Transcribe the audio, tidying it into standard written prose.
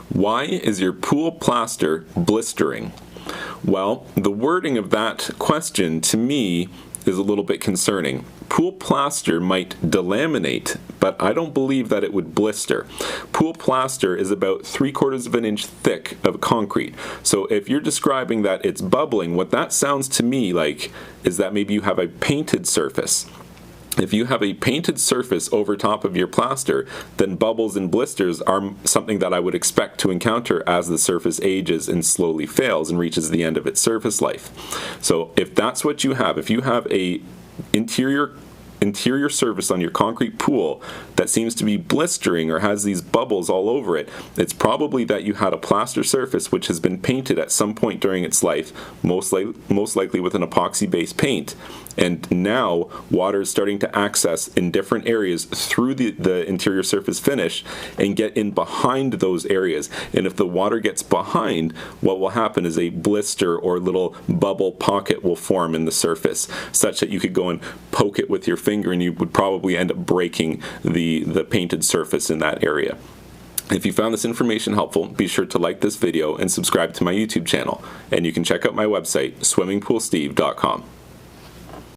Why is your pool plaster blistering? Well, the wording of that question to me is a little bit concerning. Pool plaster might delaminate, but I don't believe that it would blister. Pool plaster is about 3/4 of an inch thick of concrete. So if you're describing that it's bubbling, what that sounds to me like is that maybe you have a painted surface. If you have a painted surface over top of your plaster, then bubbles and blisters are something that I would expect to encounter as the surface ages and slowly fails and reaches the end of its surface life. So if that's what you have, if you have a interior surface on your concrete pool that seems to be blistering or has these bubbles all over it, it's probably that you had a plaster surface which has been painted at some point during its life, most likely with an epoxy-based paint, and now water is starting to access in different areas through the interior surface finish and get in behind those areas. And if the water gets behind, what will happen is a blister or little bubble pocket will form in the surface, such that you could go and poke it with your finger and you would probably end up breaking the painted surface in that area. If you found this information helpful, be sure to like this video and subscribe to my YouTube channel. And you can check out my website, swimmingpoolsteve.com.